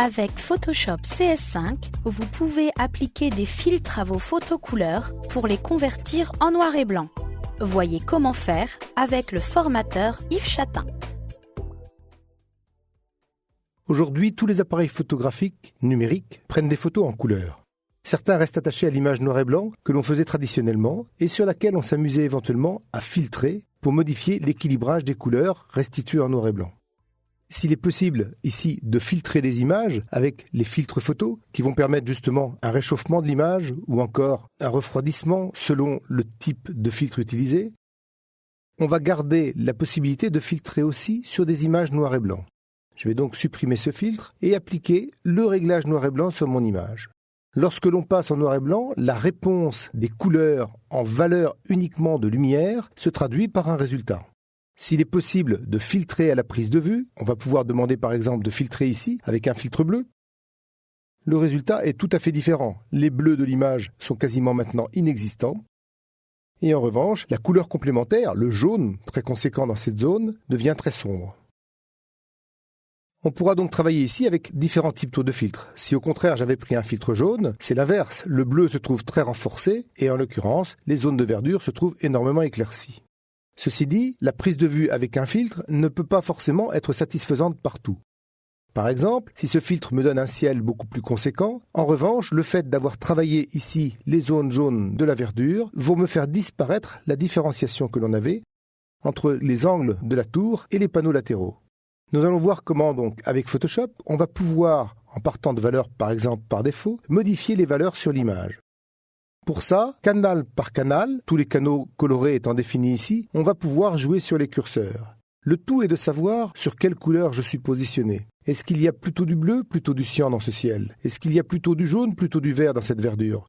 Avec Photoshop CS5, vous pouvez appliquer des filtres à vos photos couleurs pour les convertir en noir et blanc. Voyez comment faire avec le formateur Yves Chatin. Aujourd'hui, tous les appareils photographiques numériques prennent des photos en couleur. Certains restent attachés à l'image noir et blanc que l'on faisait traditionnellement et sur laquelle on s'amusait éventuellement à filtrer pour modifier l'équilibrage des couleurs restituées en noir et blanc. S'il est possible ici de filtrer des images avec les filtres photos qui vont permettre justement un réchauffement de l'image ou encore un refroidissement selon le type de filtre utilisé, on va garder la possibilité de filtrer aussi sur des images noir et blanc. Je vais donc supprimer ce filtre et appliquer le réglage noir et blanc sur mon image. Lorsque l'on passe en noir et blanc, la réponse des couleurs en valeur uniquement de lumière se traduit par un résultat. S'il est possible de filtrer à la prise de vue, on va pouvoir demander par exemple de filtrer ici avec un filtre bleu. Le résultat est tout à fait différent. Les bleus de l'image sont quasiment maintenant inexistants. Et en revanche, la couleur complémentaire, le jaune, très conséquent dans cette zone, devient très sombre. On pourra donc travailler ici avec différents types de filtres. Si au contraire j'avais pris un filtre jaune, c'est l'inverse. Le bleu se trouve très renforcé et en l'occurrence, les zones de verdure se trouvent énormément éclaircies. Ceci dit, la prise de vue avec un filtre ne peut pas forcément être satisfaisante partout. Par exemple, si ce filtre me donne un ciel beaucoup plus conséquent, en revanche, le fait d'avoir travaillé ici les zones jaunes de la verdure vont me faire disparaître la différenciation que l'on avait entre les angles de la tour et les panneaux latéraux. Nous allons voir comment donc, avec Photoshop, on va pouvoir, en partant de valeurs par exemple par défaut, modifier les valeurs sur l'image. Pour ça, canal par canal, tous les canaux colorés étant définis ici, on va pouvoir jouer sur les curseurs. Le tout est de savoir sur quelle couleur je suis positionné. Est-ce qu'il y a plutôt du bleu, plutôt du cyan dans ce ciel? Est-ce qu'il y a plutôt du jaune, plutôt du vert dans cette verdure?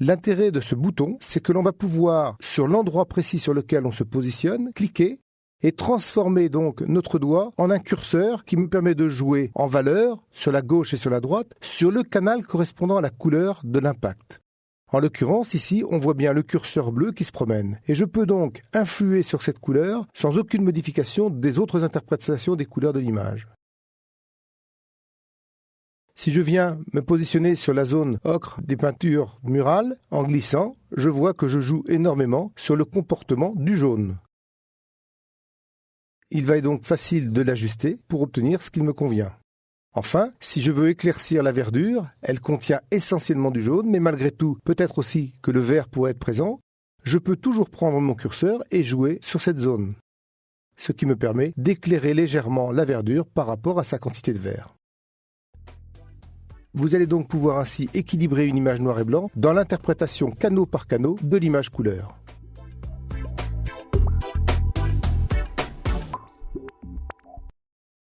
L'intérêt de ce bouton, c'est que l'on va pouvoir, sur l'endroit précis sur lequel on se positionne, cliquer et transformer donc notre doigt en un curseur qui me permet de jouer en valeur, sur la gauche et sur la droite, sur le canal correspondant à la couleur de l'impact. En l'occurrence, ici, on voit bien le curseur bleu qui se promène. Et je peux donc influer sur cette couleur sans aucune modification des autres interprétations des couleurs de l'image. Si je viens me positionner sur la zone ocre des peintures murales, en glissant, je vois que je joue énormément sur le comportement du jaune. Il va être donc facile de l'ajuster pour obtenir ce qu'il me convient. Enfin, si je veux éclaircir la verdure, elle contient essentiellement du jaune, mais malgré tout, peut-être aussi que le vert pourrait être présent, je peux toujours prendre mon curseur et jouer sur cette zone, ce qui me permet d'éclairer légèrement la verdure par rapport à sa quantité de vert. Vous allez donc pouvoir ainsi équilibrer une image noir et blanc dans l'interprétation canot par canot de l'image couleur.